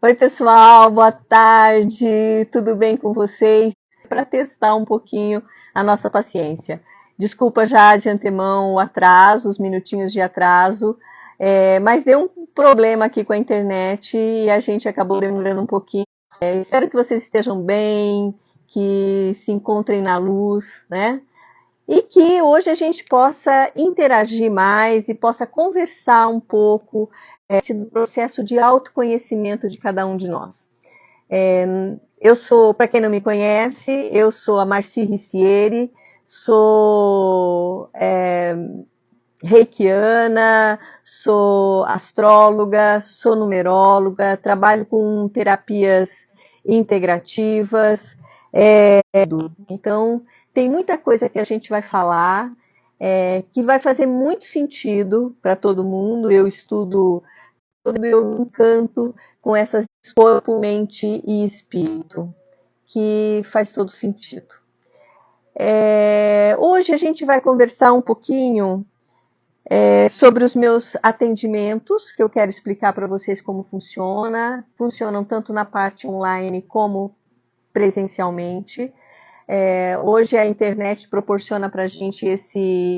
Oi, pessoal, boa tarde, tudo bem com vocês? Para testar um pouquinho a nossa paciência. Desculpa já de antemão o atraso, os minutinhos de atraso, mas deu um problema aqui com a internet e a gente acabou demorando um pouquinho. Espero que vocês estejam bem, que se encontrem na luz, né? E que hoje a gente possa interagir mais e possa conversar um pouco do processo de autoconhecimento de cada um de nós. Eu sou, para quem não me conhece, eu sou a Marci Ricieri, sou reikiana, sou astróloga, sou numeróloga, trabalho com terapias integrativas. Então, tem muita coisa que a gente vai falar que vai fazer muito sentido para todo mundo. Eu estudo, eu me encanto com essas corpo, mente e espírito, que faz todo sentido. Hoje a gente vai conversar um pouquinho sobre os meus atendimentos, que eu quero explicar para vocês como funciona. Funcionam tanto na parte online como presencialmente. Hoje a internet proporciona para a gente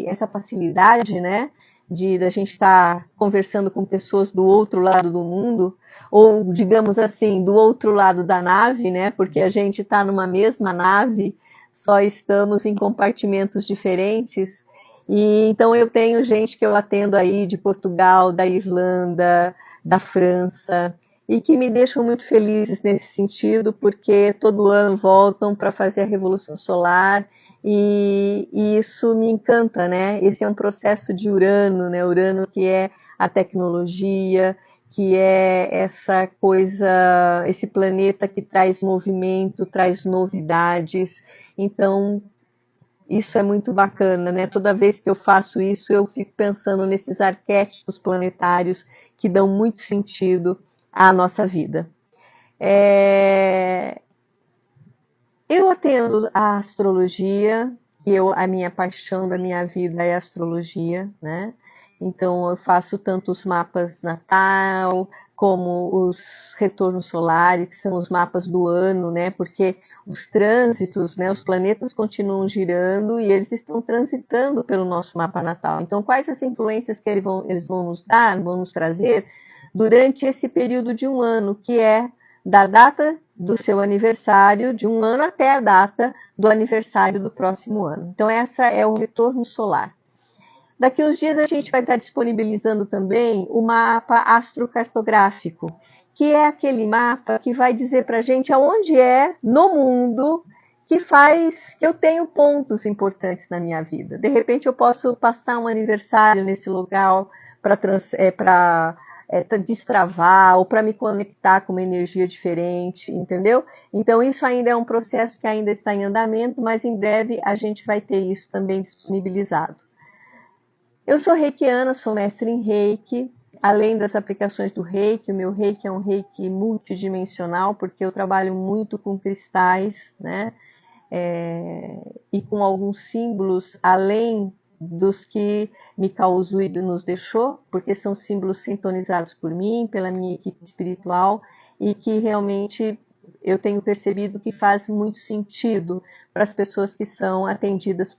essa facilidade, né? De a gente estar conversando com pessoas do outro lado do mundo, ou digamos assim, do outro lado da nave, né? Porque a gente está numa mesma nave, só estamos em compartimentos diferentes. E então eu tenho gente que eu atendo aí de Portugal, da Irlanda, da França, e que me deixam muito felizes nesse sentido, porque todo ano voltam para fazer a Revolução Solar e isso me encanta, né? Esse é um processo de Urano, né? Urano que é a tecnologia, que é essa coisa, esse planeta que traz movimento, traz novidades. Então, isso é muito bacana, né? Toda vez que eu faço isso, eu fico pensando nesses arquétipos planetários que dão muito sentido à nossa vida. Eu atendo a astrologia, a minha paixão da minha vida é a astrologia, né? Então eu faço tanto os mapas natal, como os retornos solares, que são os mapas do ano, né? Porque os trânsitos, né? Os planetas continuam girando e eles estão transitando pelo nosso mapa natal. Então, quais as influências que eles vão nos dar, vão nos trazer durante esse período de um ano, que é da data do seu aniversário, de um ano até a data do aniversário do próximo ano. Então, essa é o retorno solar. Daqui uns dias a gente vai estar disponibilizando também o mapa astrocartográfico, que é aquele mapa que vai dizer para a gente aonde é no mundo que faz que eu tenho pontos importantes na minha vida. De repente eu posso passar um aniversário nesse lugar para destravar ou para me conectar com uma energia diferente, entendeu? Então isso ainda é um processo que ainda está em andamento, mas em breve a gente vai ter isso também disponibilizado. Eu sou reikiana, sou mestre em reiki. Além das aplicações do reiki, o meu reiki é um reiki multidimensional, porque eu trabalho muito com cristais, né? E com alguns símbolos além dos que Mikao Usui nos deixou, porque são símbolos sintonizados por mim, pela minha equipe espiritual, e que realmente eu tenho percebido que faz muito sentido para as pessoas que são atendidas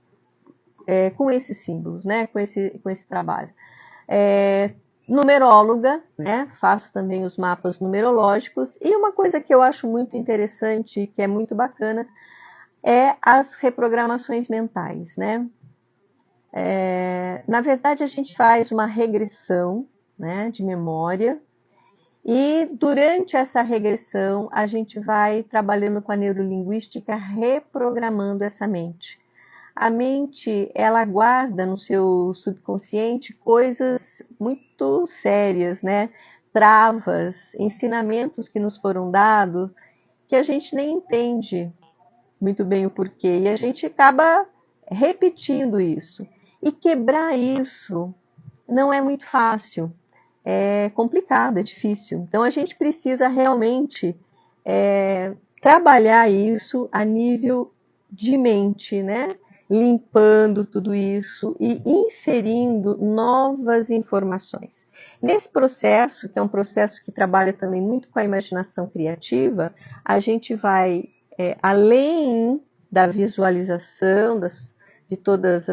com esses símbolos, né? Com esse trabalho. Numeróloga, né? Faço também os mapas numerológicos, e uma coisa que eu acho muito interessante, que é muito bacana, é as reprogramações mentais, né? Na verdade, a gente faz uma regressão, né, de memória, e durante essa regressão a gente vai trabalhando com a neurolinguística, reprogramando essa mente. A mente, ela guarda no seu subconsciente coisas muito sérias, né? Travas, ensinamentos que nos foram dados que a gente nem entende muito bem o porquê, e a gente acaba repetindo isso. E quebrar isso não é muito fácil, é complicado, é difícil. Então a gente precisa realmente trabalhar isso a nível de mente, né? limpando tudo isso e inserindo novas informações. Nesse processo, que é um processo que trabalha também muito com a imaginação criativa, a gente vai, além da visualização de todas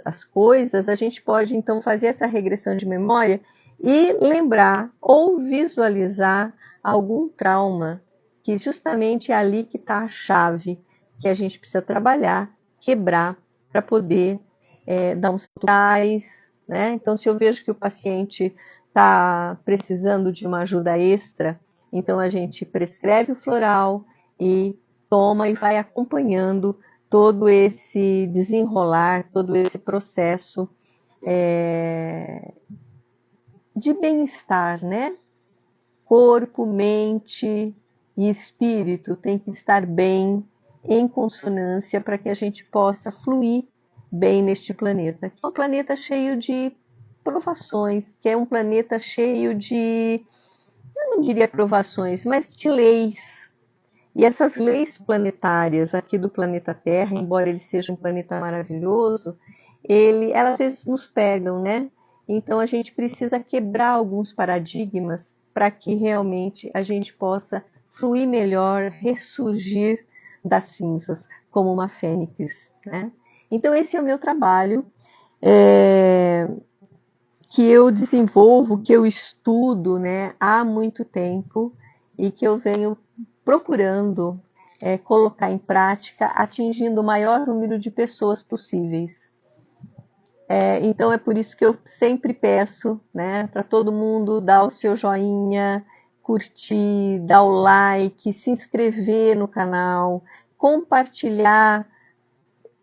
as coisas, a gente pode então fazer essa regressão de memória e lembrar ou visualizar algum trauma, que justamente é ali que está a chave que a gente precisa trabalhar, quebrar, para poder dar uns tutoriais, né? Então, se eu vejo que o paciente está precisando de uma ajuda extra, então a gente prescreve o floral e toma e vai acompanhando todo esse desenrolar, todo esse processo de bem-estar, né? Corpo, mente e espírito tem que estar bem, em consonância, para que a gente possa fluir bem neste planeta. Que é um planeta cheio de provações, que é um planeta cheio de, eu não diria provações, mas de leis. E essas leis planetárias aqui do planeta Terra, embora ele seja um planeta maravilhoso, elas às vezes nos pegam, né? Então a gente precisa quebrar alguns paradigmas para que realmente a gente possa fluir melhor, ressurgir das cinzas, como uma fênix, né? Então esse é o meu trabalho, que eu desenvolvo, que eu estudo, né, há muito tempo e que eu venho procurando colocar em prática, atingindo o maior número de pessoas possíveis. Então é por isso que eu sempre peço, né, para todo mundo dar o seu joinha, curtir, dar o like, se inscrever no canal, compartilhar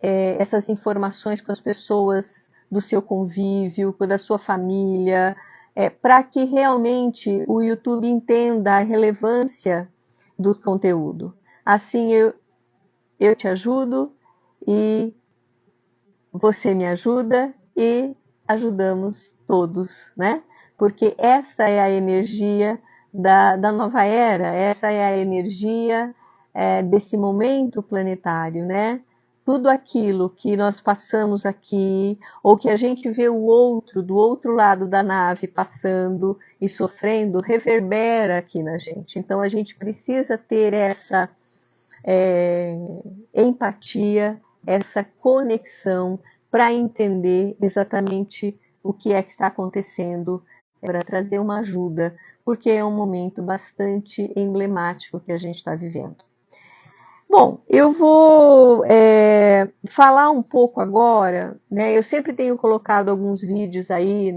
essas informações com as pessoas do seu convívio, da sua família, para que realmente o YouTube entenda a relevância do conteúdo. Assim eu te ajudo e você me ajuda e ajudamos todos, né? Porque essa é a energia da nova era, essa é a energia desse momento planetário, né? Tudo aquilo que nós passamos aqui, ou que a gente vê o outro, do outro lado da nave, passando e sofrendo, reverbera aqui na gente. Então a gente precisa ter essa empatia, essa conexão para entender exatamente o que é que está acontecendo, para trazer uma ajuda, porque é um momento bastante emblemático que a gente está vivendo. Bom, eu vou falar um pouco agora, né? Eu sempre tenho colocado alguns vídeos aí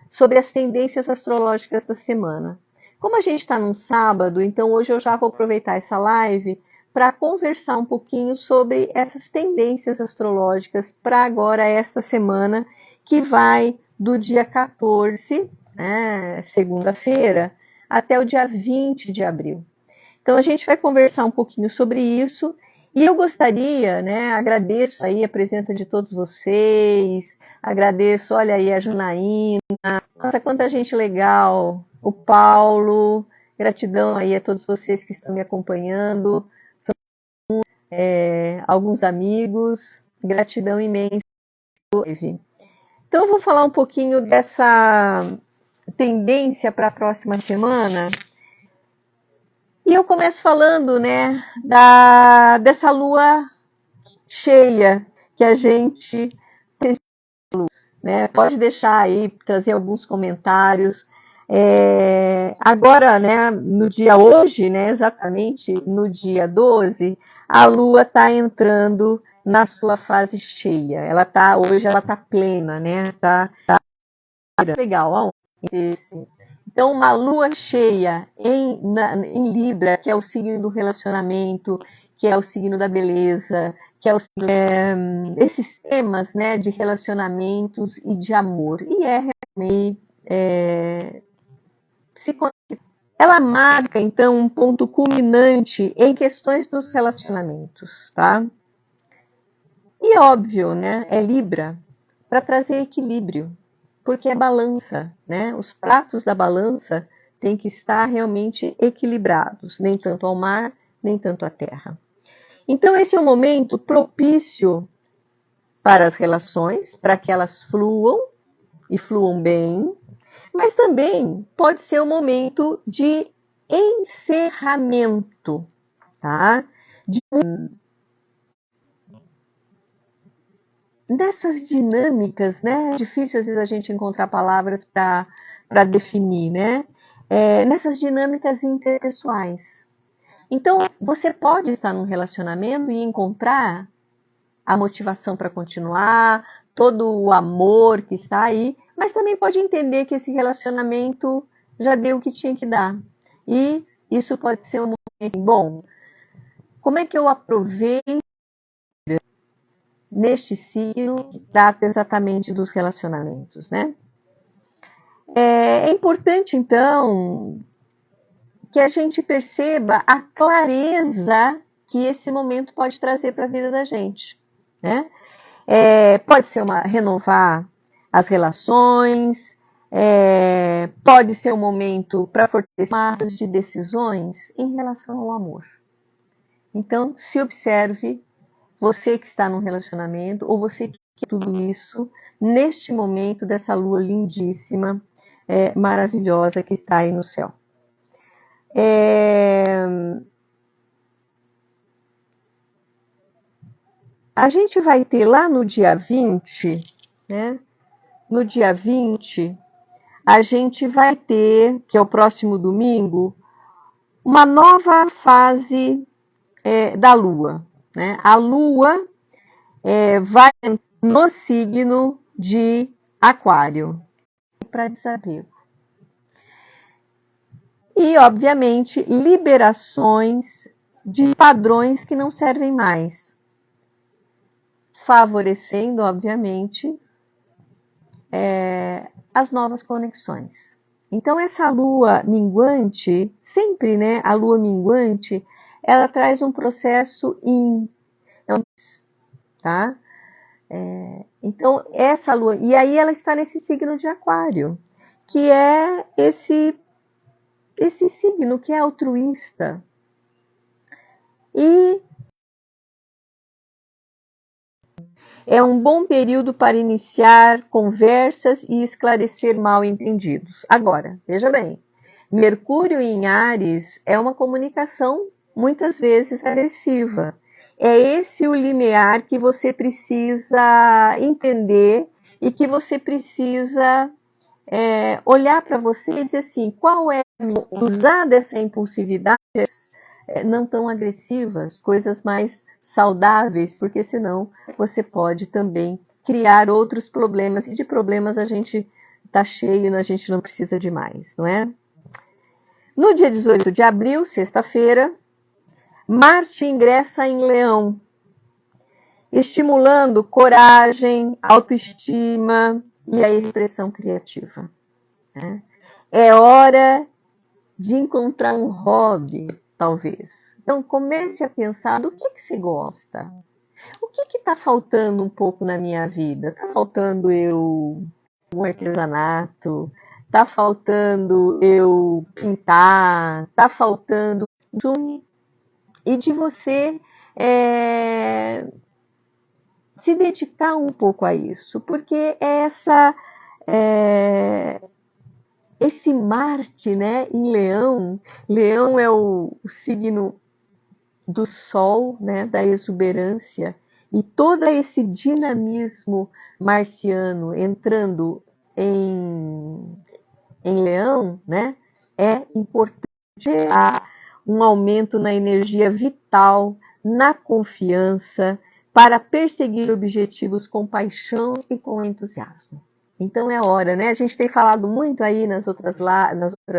sobre as tendências astrológicas da semana. Como a gente está num sábado, então hoje eu já vou aproveitar essa live para conversar um pouquinho sobre essas tendências astrológicas para agora, esta semana, que vai do dia 14, né, segunda-feira, até o dia 20 de abril. Então a gente vai conversar um pouquinho sobre isso e eu gostaria, né, agradeço aí a presença de todos vocês, agradeço, olha aí a Junaína, nossa, quanta gente legal, o Paulo, gratidão aí a todos vocês que estão me acompanhando, são alguns amigos, gratidão imensa. Então eu vou falar um pouquinho dessa tendência para a próxima semana. E eu começo falando, né, dessa lua cheia que a gente, né, pode deixar aí, trazer alguns comentários. Agora, né, no dia hoje, né, exatamente no dia 12, a lua está entrando na sua fase cheia. Hoje ela está plena, né? Tá legal, ó. Então, uma lua cheia em Libra, que é o signo do relacionamento, que é o signo da beleza, que é o signo, esses temas, né, de relacionamentos e de amor. E realmente ela marca, então, um ponto culminante em questões dos relacionamentos, tá? E óbvio, né, é Libra, para trazer equilíbrio, porque é balança, né? Os pratos da balança têm que estar realmente equilibrados, nem tanto ao mar, nem tanto à terra. Então esse é um momento propício para as relações, para que elas fluam e fluam bem, mas também pode ser um momento de encerramento, tá? Dessas dinâmicas, né? É difícil às vezes a gente encontrar palavras para definir, né? Nessas dinâmicas interpessoais. Então, você pode estar num relacionamento e encontrar a motivação para continuar, todo o amor que está aí, mas também pode entender que esse relacionamento já deu o que tinha que dar. E isso pode ser um momento bom. Como é que eu aproveito neste signo que trata exatamente dos relacionamentos, né? É importante, então, que a gente perceba a clareza que esse momento pode trazer para a vida da gente, né? Pode ser renovar as relações, pode ser um momento para fortalecer de decisões em relação ao amor. Então, se observe, você que está num relacionamento, ou você que quer tudo isso, neste momento dessa lua lindíssima, maravilhosa que está aí no céu. A gente vai ter lá no dia 20, né? No dia 20, a gente vai ter, que é o próximo domingo, uma nova fase da Lua, né? A Lua vai no signo de Aquário, para desapego. E, obviamente, liberações de padrões que não servem mais, favorecendo, obviamente, as novas conexões. Então, essa lua minguante, sempre, né, a lua minguante, ela traz um processo tá? Então, essa lua, e aí ela está nesse signo de Aquário, que é esse signo que é altruísta. E é um bom período para iniciar conversas e esclarecer mal-entendidos. Agora, veja bem, Mercúrio em Áries é uma comunicação muitas vezes agressiva. É esse o limiar que você precisa entender e que você precisa olhar para você e dizer assim, qual é usar dessa impulsividade não tão agressivas, coisas mais saudáveis, porque senão você pode também criar outros problemas, e de problemas a gente está cheio, a gente não precisa de mais, não é? No dia 18 de abril, sexta-feira, Marte ingressa em Leão, estimulando coragem, autoestima e a expressão criativa. Né? É hora de encontrar um hobby, talvez. Então, comece a pensar do que você gosta. O que está faltando um pouco na minha vida? Está faltando um artesanato? Está faltando eu pintar? Está faltando e de você se dedicar um pouco a isso, porque esse Marte, né, em Leão, Leão é o signo do Sol, né, da exuberância, e todo esse dinamismo marciano entrando em Leão, né, é importante a um aumento na energia vital, na confiança, para perseguir objetivos com paixão e com entusiasmo. Então é hora, né? A gente tem falado muito aí nas outras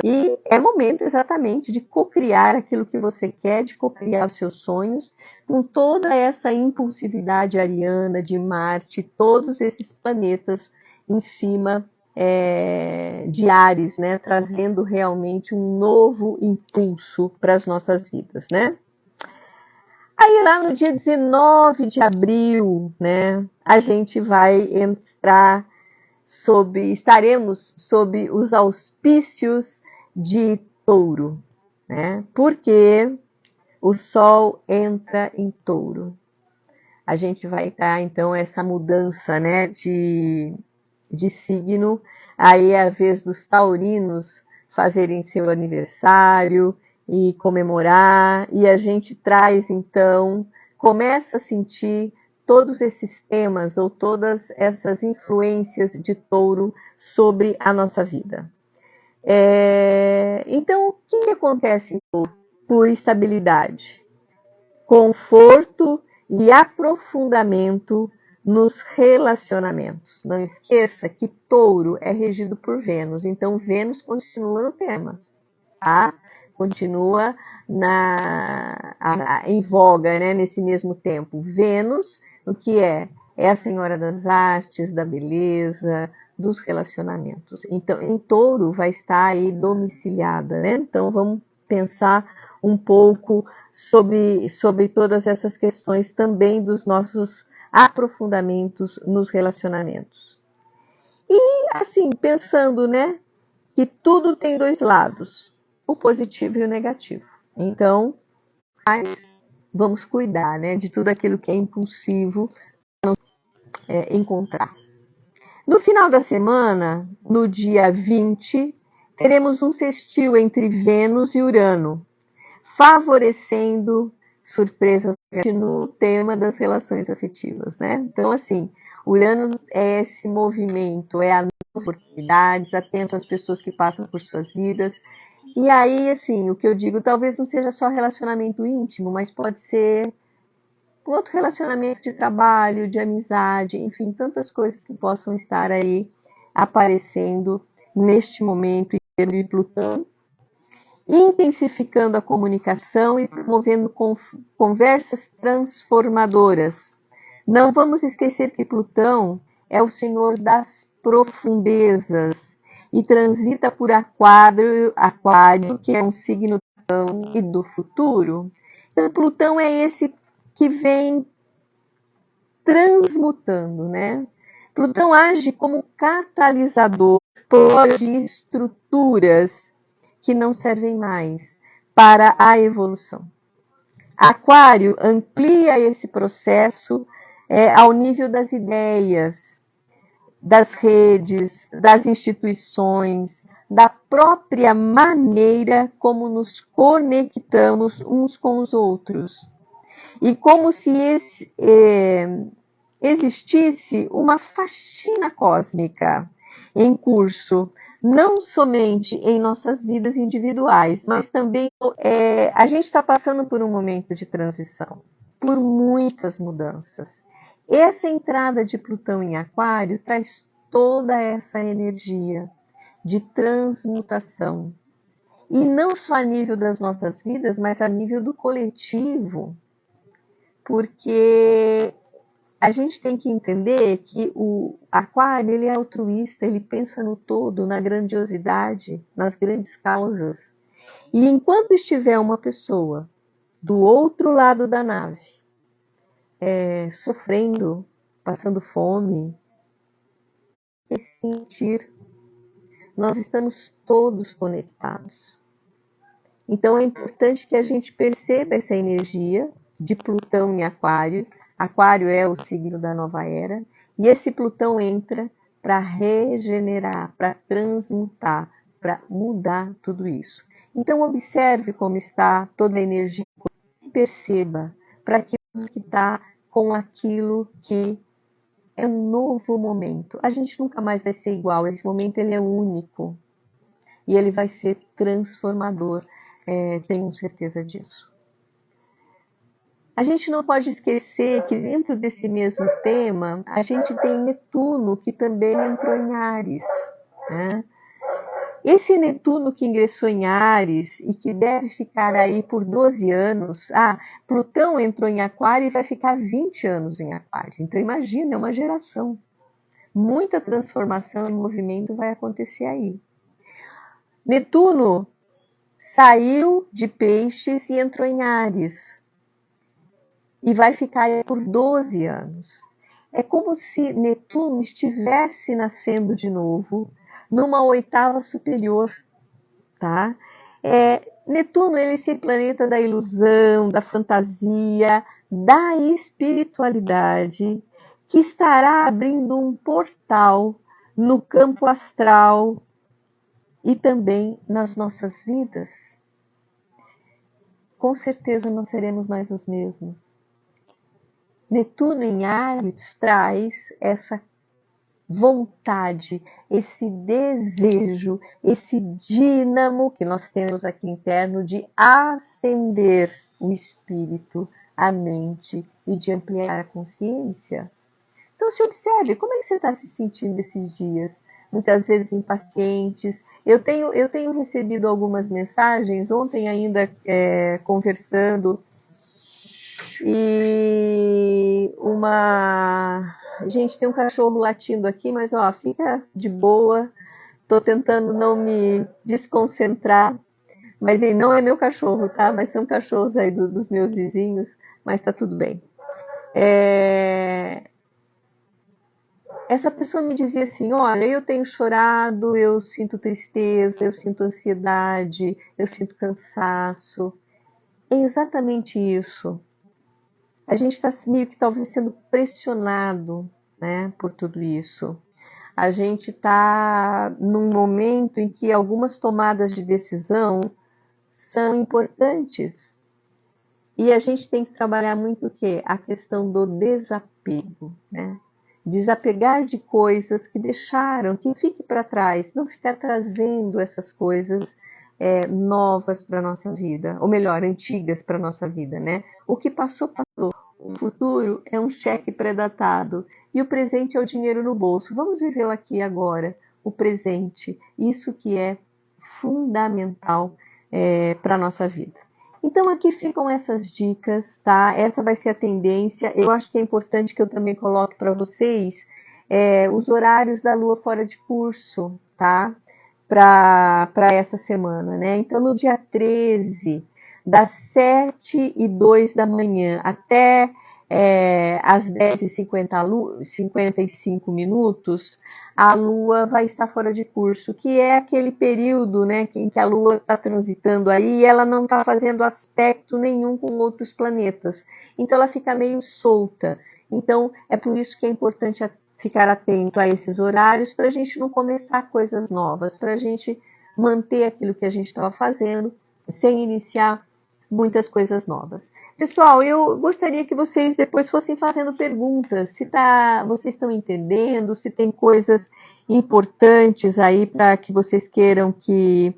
e é momento exatamente de cocriar aquilo que você quer, de cocriar os seus sonhos, com toda essa impulsividade ariana de Marte, todos esses planetas em cima de Áries, né? Trazendo realmente um novo impulso para as nossas vidas, né? Aí lá no dia 19 de abril, né? A gente vai entrar estaremos sob os auspícios de Touro, né? Porque o Sol entra em Touro. a gente vai estar, então, essa mudança, né, de signo. Aí é a vez dos taurinos fazerem seu aniversário e comemorar, e a gente traz, então, começa a sentir todos esses temas ou todas essas influências de touro sobre a nossa vida. Então, o que acontece por estabilidade? Conforto e aprofundamento nos relacionamentos. Não esqueça que touro é regido por Vênus, então Vênus continua no tema, tá? Continua em voga, né, nesse mesmo tempo. Vênus, o que é? É a senhora das artes, da beleza, dos relacionamentos. Então, em touro vai estar aí domiciliada, né? Então, vamos pensar um pouco sobre todas essas questões também dos nossos aprofundamentos nos relacionamentos. E, assim, pensando, né, que tudo tem dois lados, o positivo e o negativo. Então, vamos cuidar, né, de tudo aquilo que é impulsivo, encontrar. No final da semana, no dia 20, teremos um sextil entre Vênus e Urano, favorecendo surpresas no tema das relações afetivas, né? Então, assim, Urano é esse movimento, é a oportunidades, atento às pessoas que passam por suas vidas. E aí, assim, o que eu digo, talvez não seja só relacionamento íntimo, mas pode ser um outro relacionamento de trabalho, de amizade, enfim, tantas coisas que possam estar aí aparecendo neste momento de Plutão, intensificando a comunicação e promovendo conversas transformadoras. Não vamos esquecer que Plutão é o senhor das profundezas e transita por Aquário, que é um signo do futuro. Então, Plutão é esse que vem transmutando, né? Plutão age como catalisador de estruturas que não servem mais para a evolução. Aquário amplia esse processo ao nível das ideias, das redes, das instituições, da própria maneira como nos conectamos uns com os outros. E como se existisse uma faxina cósmica em curso, não somente em nossas vidas individuais, mas também a gente está passando por um momento de transição, por muitas mudanças. Essa entrada de Plutão em Aquário traz toda essa energia de transmutação. E não só a nível das nossas vidas, mas a nível do coletivo. Porque a gente tem que entender que o Aquário ele é altruísta, ele pensa no todo, na grandiosidade, nas grandes causas. E enquanto estiver uma pessoa do outro lado da nave, sofrendo, passando fome, e sentir, nós estamos todos conectados. Então é importante que a gente perceba essa energia de Plutão em Aquário. Aquário é o signo da nova era, e esse Plutão entra para regenerar, para transmutar, para mudar tudo isso. Então observe como está toda a energia, se perceba para aquilo que está com aquilo que é um novo momento. A gente nunca mais vai ser igual, esse momento ele é único e ele vai ser transformador, tenho certeza disso. A gente não pode esquecer que dentro desse mesmo tema, a gente tem Netuno, que também entrou em Áries, né? Esse Netuno que ingressou em Áries e que deve ficar aí por 12 anos, Plutão entrou em Aquário e vai ficar 20 anos em Aquário. Então imagina, é uma geração. Muita transformação e movimento vai acontecer aí. Netuno saiu de Peixes e entrou em Áries. E vai ficar por 12 anos. É como se Netuno estivesse nascendo de novo, numa oitava superior, tá? Netuno, ele é esse planeta da ilusão, da fantasia, da espiritualidade que estará abrindo um portal no campo astral e também nas nossas vidas. Com certeza não seremos mais os mesmos. Netuno em Áries traz essa vontade, esse desejo, esse dínamo que nós temos aqui interno de acender o espírito, a mente e de ampliar a consciência. Então se observe, como é que você está se sentindo esses dias? Muitas vezes impacientes. Eu tenho recebido algumas mensagens, ontem ainda conversando, e Gente, tem um cachorro latindo aqui, mas ó, fica de boa. Tô tentando não me desconcentrar, mas ele não é meu cachorro, tá? Mas são cachorros aí dos meus vizinhos, mas tá tudo bem. Essa pessoa me dizia assim, olha, eu tenho chorado, eu sinto tristeza, eu sinto ansiedade, eu sinto cansaço. É exatamente isso. A gente está meio que talvez sendo pressionado, né, por tudo isso. A gente está num momento em que algumas tomadas de decisão são importantes. E a gente tem que trabalhar muito o quê? A questão do desapego, né? Desapegar de coisas que deixaram, que fique para trás, não ficar trazendo essas coisas novas para a nossa vida, ou melhor, antigas para a nossa vida, né? O que passou, passou. O futuro é um cheque pré-datado e o presente é o dinheiro no bolso. Vamos viver aqui agora, o presente, isso que é fundamental para a nossa vida. Então aqui ficam essas dicas, tá? Essa vai ser a tendência. Eu acho que é importante que eu também coloque para vocês os horários da Lua fora de curso, tá? Para essa semana, né? Então no dia 13, das 7h02 da manhã até às 10h55 minutos, a Lua vai estar fora de curso, que é aquele período, né, em que a Lua está transitando aí e ela não está fazendo aspecto nenhum com outros planetas. Então ela fica meio solta. Então é por isso que é importante ficar atento a esses horários para a gente não começar coisas novas, para a gente manter aquilo que a gente estava fazendo sem iniciar muitas coisas novas. Pessoal, eu gostaria que vocês depois fossem fazendo perguntas, se vocês estão entendendo, se tem coisas importantes aí para que vocês queiram que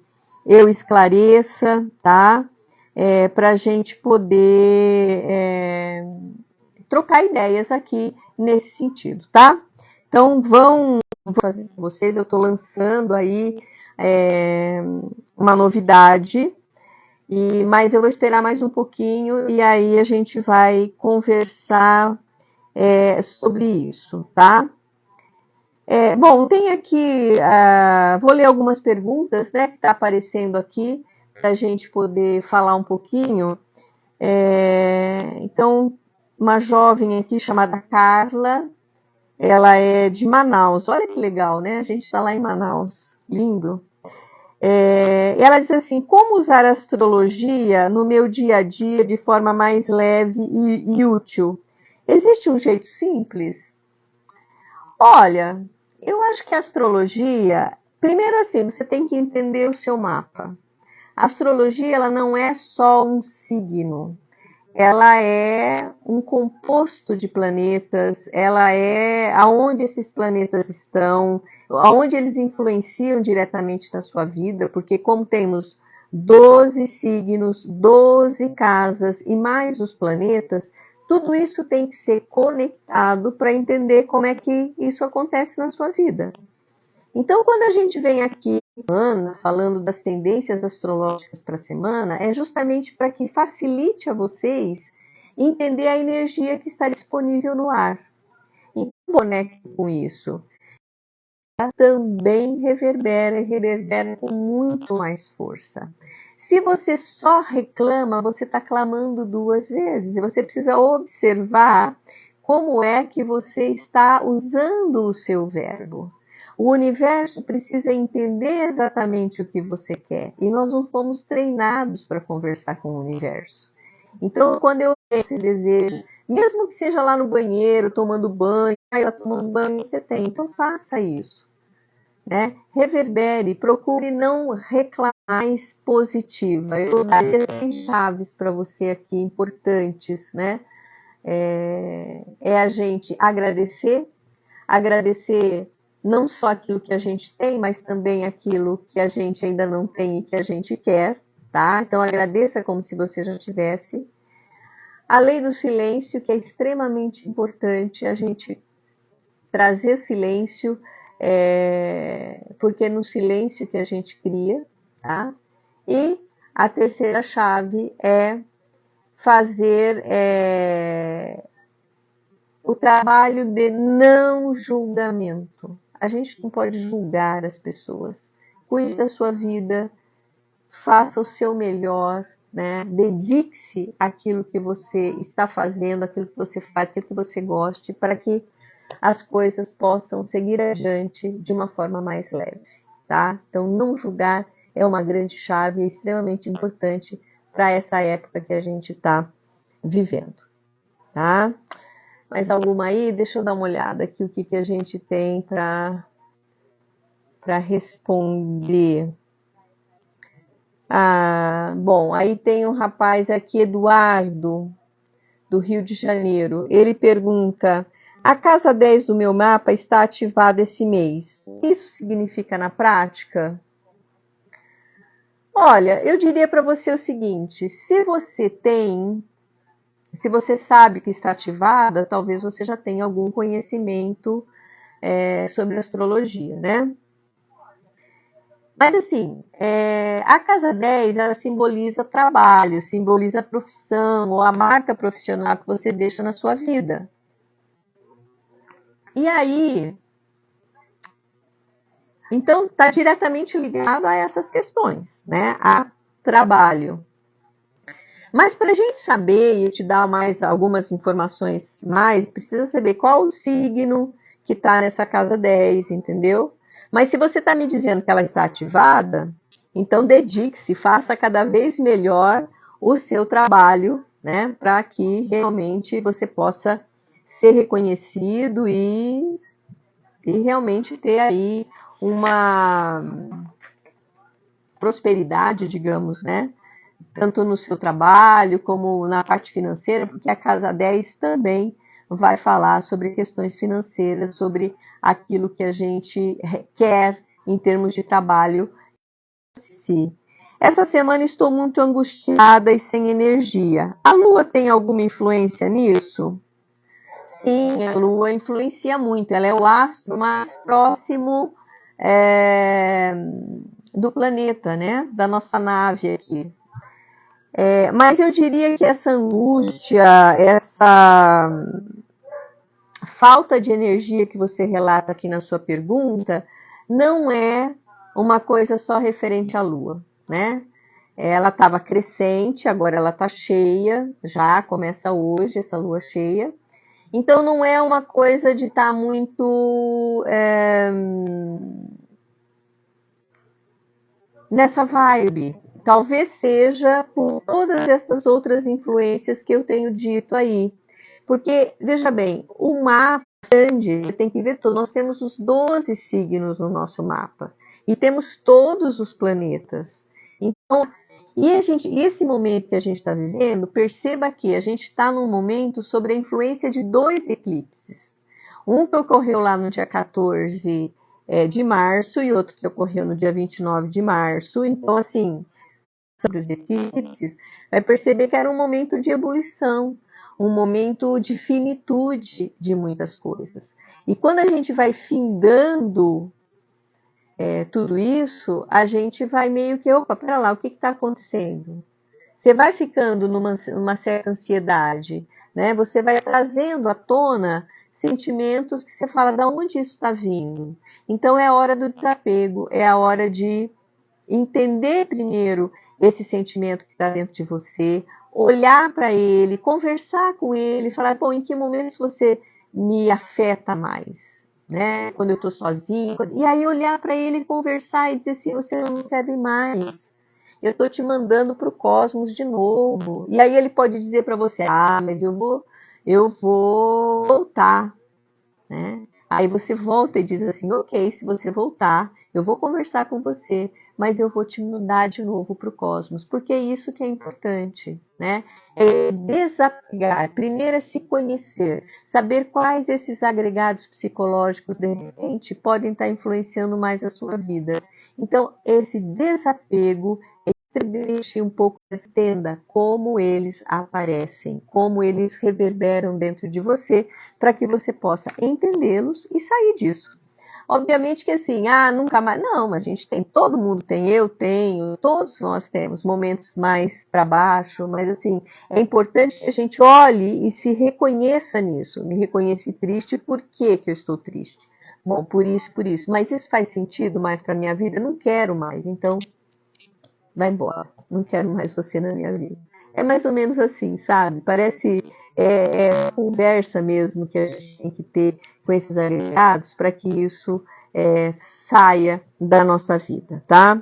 eu esclareça, tá? Para a gente poder trocar ideias aqui nesse sentido, tá? Então vou fazer com vocês, eu estou lançando aí uma novidade, mas eu vou esperar mais um pouquinho e aí a gente vai conversar sobre isso, tá? Bom, tem aqui, vou ler algumas perguntas, né, que está aparecendo aqui, para a gente poder falar um pouquinho. Então, uma jovem aqui chamada Carla, ela é de Manaus, olha que legal, né? A gente está lá em Manaus, lindo. Ela diz assim, como usar a astrologia no meu dia a dia de forma mais leve e útil? Existe um jeito simples? Olha, eu acho que a astrologia, primeiro assim, você tem que entender o seu mapa. A astrologia, ela não é só um signo. Ela é um composto de planetas, ela é aonde esses planetas estão, aonde eles influenciam diretamente na sua vida, porque como temos 12 signos, 12 casas e mais os planetas, tudo isso tem que ser conectado para entender como é que isso acontece na sua vida. Então, quando a gente vem aqui, Ana, falando das tendências astrológicas para a semana, é justamente para que facilite a vocês entender a energia que está disponível no ar. E conecte com isso. Ela também reverbera e reverbera com muito mais força. Se você só reclama, você está clamando duas vezes. E você precisa observar como é que você está usando o seu verbo. O universo precisa entender exatamente o que você quer. E nós não fomos treinados para conversar com o universo. Então, quando eu tenho esse desejo, mesmo que seja lá no banheiro, tomando banho, ela tomando banho, você tem. Então, faça isso, né? Reverbere, procure não reclamar, mais positiva. Eu daria 3 chaves para você aqui, importantes, né? É a gente agradecer não só aquilo que a gente tem, mas também aquilo que a gente ainda não tem e que a gente quer, tá? Então agradeça como se você já tivesse. A lei do silêncio, que é extremamente importante, a gente trazer silêncio, porque é no silêncio que a gente cria, tá? E a terceira chave é fazer o trabalho de não julgamento. A gente não pode julgar as pessoas. Cuide da sua vida, faça o seu melhor, né? Dedique-se àquilo que você está fazendo, àquilo que você faz, àquilo que você goste, para que as coisas possam seguir adiante de uma forma mais leve, tá? Então, não julgar é uma grande chave, é extremamente importante para essa época que a gente está vivendo, tá? Mais alguma aí? Deixa eu dar uma olhada aqui o que a gente tem para responder. Bom, aí tem um rapaz aqui, Eduardo, do Rio de Janeiro. Ele pergunta: a casa 10 do meu mapa está ativada esse mês. Isso significa na prática? Olha, eu diria para você o seguinte: se você sabe que está ativada, talvez você já tenha algum conhecimento sobre astrologia, né? Mas assim, a casa 10, ela simboliza trabalho, simboliza profissão, ou a marca profissional que você deixa na sua vida. E aí, então está diretamente ligado a essas questões, né? A trabalho. Mas para a gente saber e te dar mais algumas informações mais, precisa saber qual o signo que está nessa casa 10, entendeu? Mas se você está me dizendo que ela está ativada, então dedique-se, faça cada vez melhor o seu trabalho, né? Para que realmente você possa ser reconhecido e realmente ter aí uma prosperidade, digamos, né? Tanto no seu trabalho como na parte financeira, porque a casa 10 também vai falar sobre questões financeiras, sobre aquilo que a gente quer em termos de trabalho. Essa semana estou muito angustiada e sem energia. A Lua tem alguma influência nisso? Sim, a Lua influencia muito. Ela é o astro mais próximo do planeta, né? Da nossa nave aqui. Mas eu diria que essa angústia, essa falta de energia que você relata aqui na sua pergunta, não é uma coisa só referente à Lua, né? Ela estava crescente, agora ela está cheia, já começa hoje essa lua cheia. Então não é uma coisa de estar muito nessa vibe. Talvez seja por todas essas outras influências que eu tenho dito aí. Porque, veja bem, o mapa grande, você tem que ver tudo. Nós temos os 12 signos no nosso mapa. E temos todos os planetas. Então, esse momento que a gente está vivendo, perceba que a gente está num momento sobre a influência de 2 eclipses. Um que ocorreu lá no dia 14 de março e outro que ocorreu no dia 29 de março. Então, assim, sobre os eclipses, vai perceber que era um momento de ebulição, um momento de finitude de muitas coisas. E quando a gente vai findando tudo isso, a gente vai meio que, opa, pera lá, o que está acontecendo? Você vai ficando numa certa ansiedade, né? Você vai trazendo à tona sentimentos que você fala, da onde isso está vindo? Então é a hora do desapego, é a hora de entender primeiro esse sentimento que está dentro de você, olhar para ele, conversar com ele, falar, bom, em que momentos você me afeta mais? Né? Quando eu estou sozinho. E aí olhar para ele, conversar e dizer assim, você não me serve mais. eu estou te mandando para o cosmos de novo. E aí ele pode dizer para você, mas eu vou voltar, né? Aí você volta e diz assim, ok, se você voltar, eu vou conversar com você, mas eu vou te mandar de novo para o cosmos, porque é isso que é importante, né? É desapegar, primeiro é se conhecer, saber quais esses agregados psicológicos, de repente, podem estar influenciando mais a sua vida. Então, esse desapego deixe um pouco, entenda como eles aparecem, como eles reverberam dentro de você, para que você possa entendê-los e sair disso. Obviamente que assim, nunca mais. Não, a gente tem, todo mundo tem, eu tenho, todos nós temos momentos mais para baixo, mas assim, é importante que a gente olhe e se reconheça nisso. Me reconheci triste, por que eu estou triste? Bom, por isso, por isso. Mas isso faz sentido mais para minha vida? Eu não quero mais. Então, vai embora, não quero mais você na minha vida. É mais ou menos assim, sabe? Parece uma conversa mesmo que a gente tem que ter com esses agregados para que isso saia da nossa vida, tá?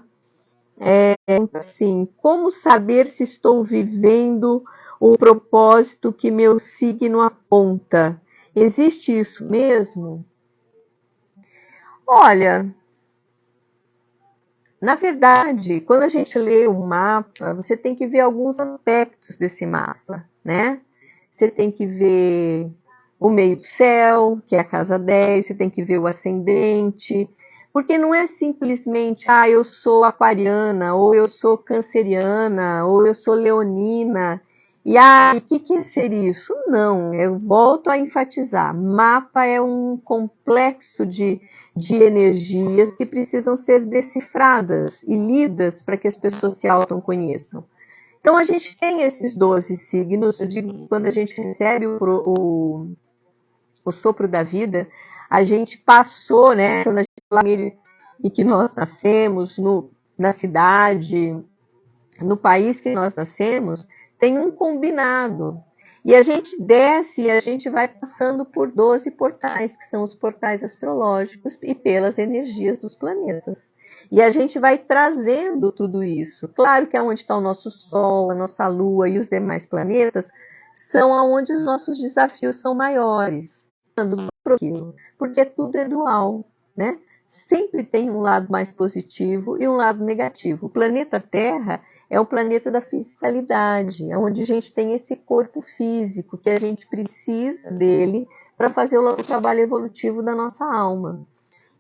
Assim, como saber se estou vivendo o propósito que meu signo aponta? Existe isso mesmo? Olha, na verdade, quando a gente lê um mapa, você tem que ver alguns aspectos desse mapa, né? Você tem que ver o meio do céu, que é a casa 10, você tem que ver o ascendente, porque não é simplesmente, eu sou aquariana, ou eu sou canceriana, ou eu sou leonina, e o que é ser isso? Não, eu volto a enfatizar, mapa é um complexo de energias que precisam ser decifradas e lidas para que as pessoas se autoconheçam. Então, a gente tem esses 12 signos, eu digo que quando a gente recebe o sopro da vida, a gente passou, né, quando a gente fala em que nós nascemos, na cidade, no país que nós nascemos, tem um combinado. E a gente desce e a gente vai passando por 12 portais, que são os portais astrológicos, e pelas energias dos planetas. E a gente vai trazendo tudo isso. Claro que aonde está o nosso Sol, a nossa Lua e os demais planetas, são aonde os nossos desafios são maiores. Porque tudo é dual, né? Sempre tem um lado mais positivo e um lado negativo. O planeta Terra é o planeta da fisicalidade, onde a gente tem esse corpo físico, que a gente precisa dele para fazer o trabalho evolutivo da nossa alma.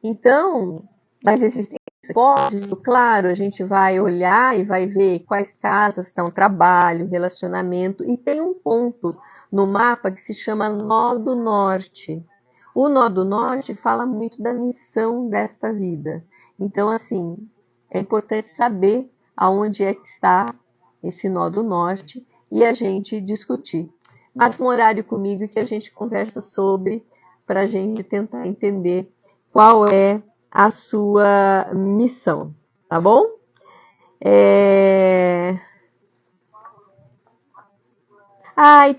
Então, mas existem propósito, claro, a gente vai olhar e vai ver quais casas estão trabalho, relacionamento, e tem um ponto no mapa que se chama Nó do Norte. O Nó do Norte fala muito da missão desta vida. Então, assim, é importante saber aonde é que está esse Nó do Norte e a gente discutir. Marca um horário comigo que a gente conversa sobre, para a gente tentar entender qual é a sua missão, tá bom? E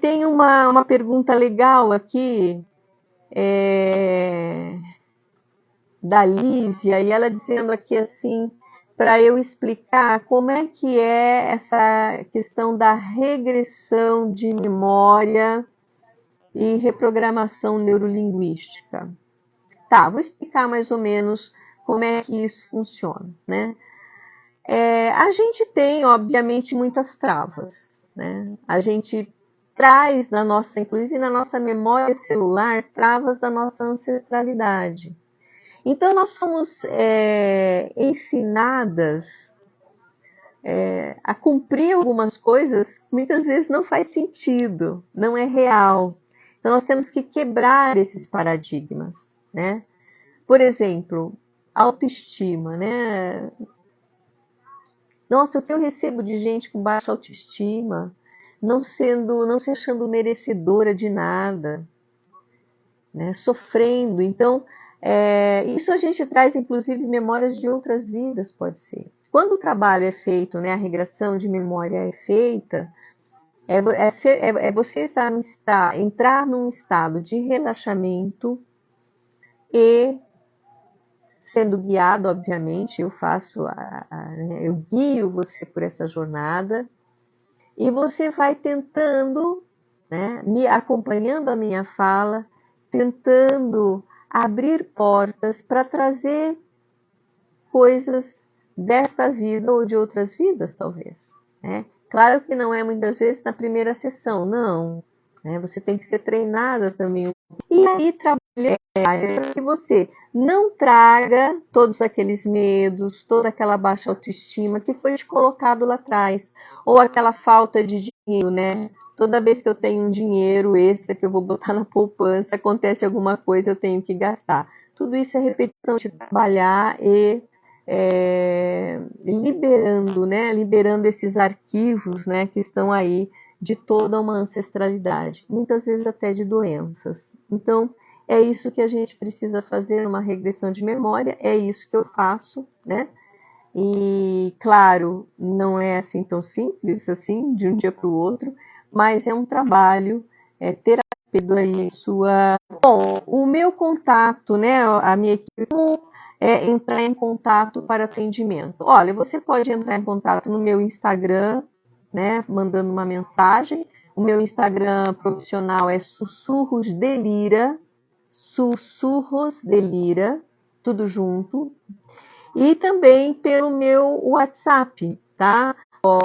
tem uma pergunta legal aqui, da Lívia, e ela dizendo aqui assim, para eu explicar como é que é essa questão da regressão de memória e reprogramação neurolinguística. Tá, vou explicar mais ou menos como é que isso funciona, né? A gente tem, obviamente, muitas travas, né? A gente traz na nossa, inclusive na nossa memória celular, travas da nossa ancestralidade. Então, nós somos ensinadas a cumprir algumas coisas que muitas vezes não faz sentido, não é real. Então, nós temos que quebrar esses paradigmas, né? Por exemplo, autoestima, né? Nossa, o que eu recebo de gente com baixa autoestima, não se achando merecedora de nada, né? Sofrendo. Então, isso a gente traz, inclusive, memórias de outras vidas, pode ser. Quando o trabalho é feito, né, a regressão de memória é feita, você entrar num estado de relaxamento e sendo guiado, obviamente, eu guio você por essa jornada, e você vai tentando, né, me acompanhando a minha fala, tentando abrir portas para trazer coisas desta vida ou de outras vidas, talvez. Né? Claro que não é muitas vezes na primeira sessão, não. Né? Você tem que ser treinada também. E aí trabalhar para que você não traga todos aqueles medos, toda aquela baixa autoestima que foi te colocado lá atrás, ou aquela falta de dinheiro, né? Toda vez que eu tenho um dinheiro extra que eu vou botar na poupança, acontece alguma coisa, eu tenho que gastar. Tudo isso é repetição de trabalhar e liberando, né? Liberando esses arquivos, né? Que estão aí de toda uma ancestralidade, muitas vezes até de doenças. Então, é isso que a gente precisa fazer, uma regressão de memória, é isso que eu faço, né? E, claro, não é assim tão simples assim, de um dia para o outro, mas é um trabalho terapêutico aí, sua... Bom, o meu contato, né, a minha equipe, é entrar em contato para atendimento. Olha, você pode entrar em contato no meu Instagram, né, mandando uma mensagem. O meu Instagram profissional é Sussurros de Lira, tudo junto. E também pelo meu WhatsApp, tá? É o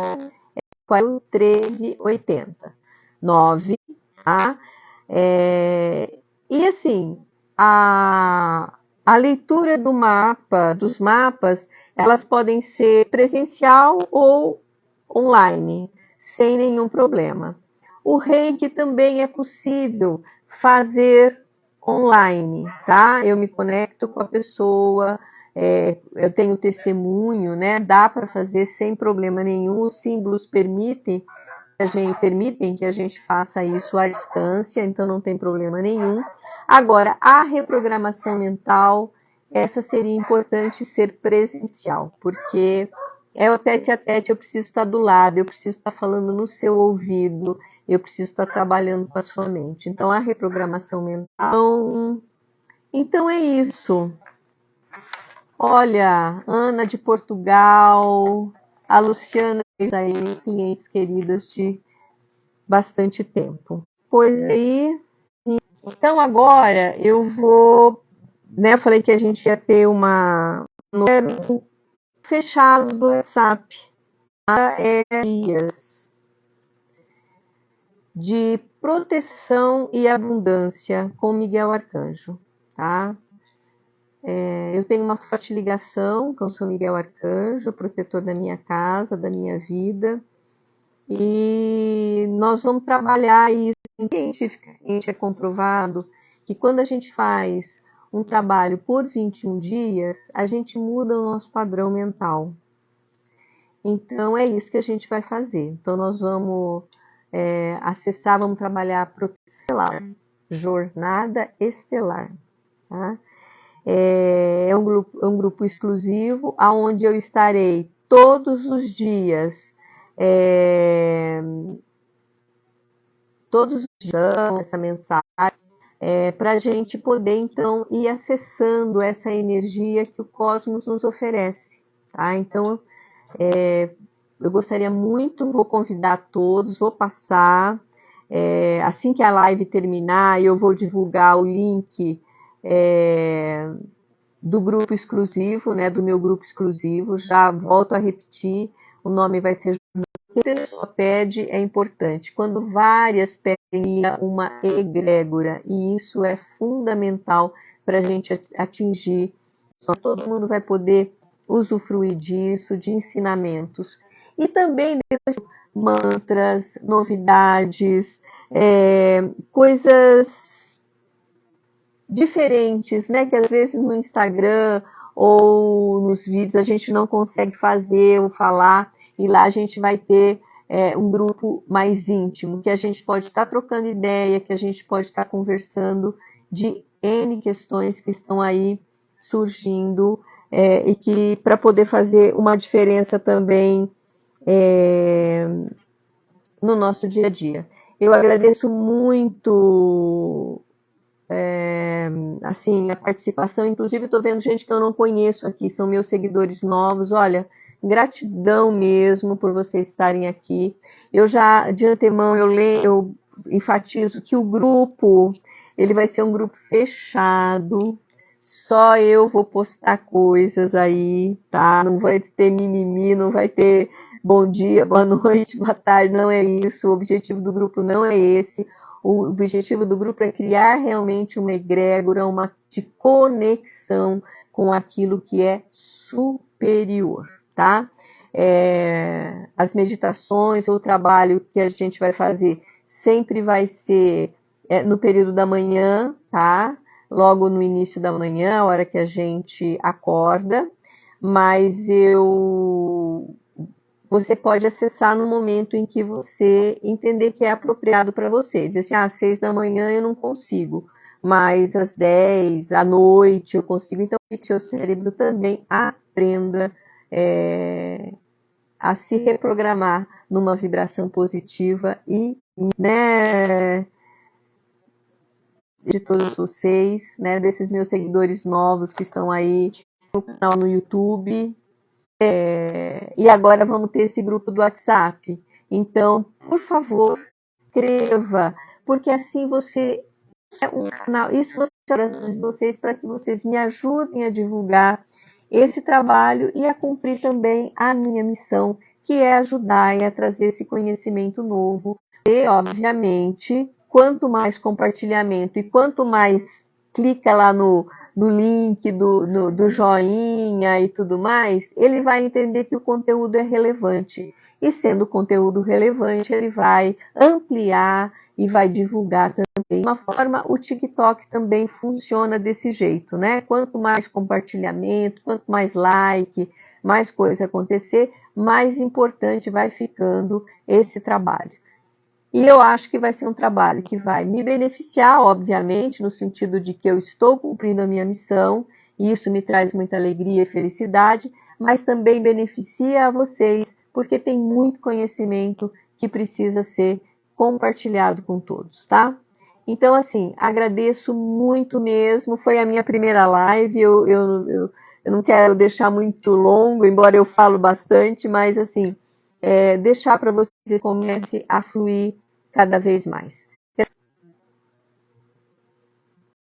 1380 9, tá? E assim, a leitura dos mapas, elas podem ser presencial ou online, sem nenhum problema. O Reiki também é possível fazer online, tá? Eu me conecto com a pessoa, eu tenho testemunho, né? Dá para fazer sem problema nenhum, os símbolos permitem que a gente faça isso à distância, então não tem problema nenhum. Agora, a reprogramação mental, essa seria importante ser presencial, porque é o tete a tete, eu preciso estar do lado, eu preciso estar falando no seu ouvido, eu preciso estar trabalhando com a sua mente. Então, a reprogramação mental. Então é isso. Olha, Ana de Portugal, a Luciana, aí, clientes queridas de bastante tempo. Pois aí, então agora eu vou, né, eu falei que a gente ia ter uma fechado do WhatsApp, dias de proteção e abundância com Miguel Arcanjo, tá? Eu tenho uma forte ligação com o São Miguel Arcanjo, protetor da minha casa, da minha vida, e nós vamos trabalhar isso. Cientificamente é comprovado que quando a gente faz um trabalho por 21 dias, a gente muda o nosso padrão mental. Então é isso que a gente vai fazer. Então nós vamos acessar, vamos trabalhar a proteção estelar, jornada estelar. Tá? É um grupo exclusivo, onde eu estarei todos os dias, essa mensagem, para a gente poder, então, ir acessando essa energia que o cosmos nos oferece. Tá? Então, eu gostaria muito, vou convidar todos, vou passar, assim que a live terminar, eu vou divulgar o link do grupo exclusivo, né, do meu grupo exclusivo, já volto a repetir, o nome vai ser o que a pessoa pede é importante. Quando várias pedem uma egrégora, e isso é fundamental para a gente atingir, todo mundo vai poder usufruir disso, de ensinamentos. E também depois mantras, novidades, coisas diferentes, né? Que às vezes no Instagram ou nos vídeos a gente não consegue fazer ou falar, e lá a gente vai ter um grupo mais íntimo, que a gente pode estar trocando ideia, que a gente pode estar conversando de N questões que estão aí surgindo, e que para poder fazer uma diferença também no nosso dia a dia. Eu agradeço muito assim, a participação. Inclusive, estou vendo gente que eu não conheço aqui, são meus seguidores novos. Olha, gratidão mesmo por vocês estarem aqui. Eu já, de antemão, eu enfatizo que o grupo, ele vai ser um grupo fechado. Só eu vou postar coisas aí, tá? Não vai ter mimimi, não vai ter bom dia, boa noite, boa tarde, não é isso. O objetivo do grupo não é esse. O objetivo do grupo é criar realmente uma egrégora, uma de conexão com aquilo que é superior, tá? As meditações, o trabalho que a gente vai fazer sempre vai ser no período da manhã, tá? Logo no início da manhã, a hora que a gente acorda, mas você pode acessar no momento em que você entender que é apropriado para você. Dizer assim, às 6 da manhã eu não consigo, mas às 10, à noite eu consigo. Então, que seu cérebro também aprenda a se reprogramar numa vibração positiva e, né, de todos vocês, né, desses meus seguidores novos que estão aí no canal no YouTube. E agora vamos ter esse grupo do WhatsApp. Então, por favor, escreva, porque assim você é um canal. Isso de vocês para que vocês me ajudem a divulgar esse trabalho e a cumprir também a minha missão, que é ajudar e a trazer esse conhecimento novo. E, obviamente, quanto mais compartilhamento e quanto mais clica lá no link do joinha e tudo mais, ele vai entender que o conteúdo é relevante. E sendo conteúdo relevante, ele vai ampliar e vai divulgar também. De uma forma, o TikTok também funciona desse jeito, né? Quanto mais compartilhamento, quanto mais like, mais coisa acontecer, mais importante vai ficando esse trabalho. E eu acho que vai ser um trabalho que vai me beneficiar, obviamente, no sentido de que eu estou cumprindo a minha missão, e isso me traz muita alegria e felicidade, mas também beneficia a vocês, porque tem muito conhecimento que precisa ser compartilhado com todos, tá? Então, assim, agradeço muito mesmo, foi a minha primeira live, eu não quero deixar muito longo, embora eu falo bastante, mas, assim, deixar para vocês comece a fluir cada vez mais.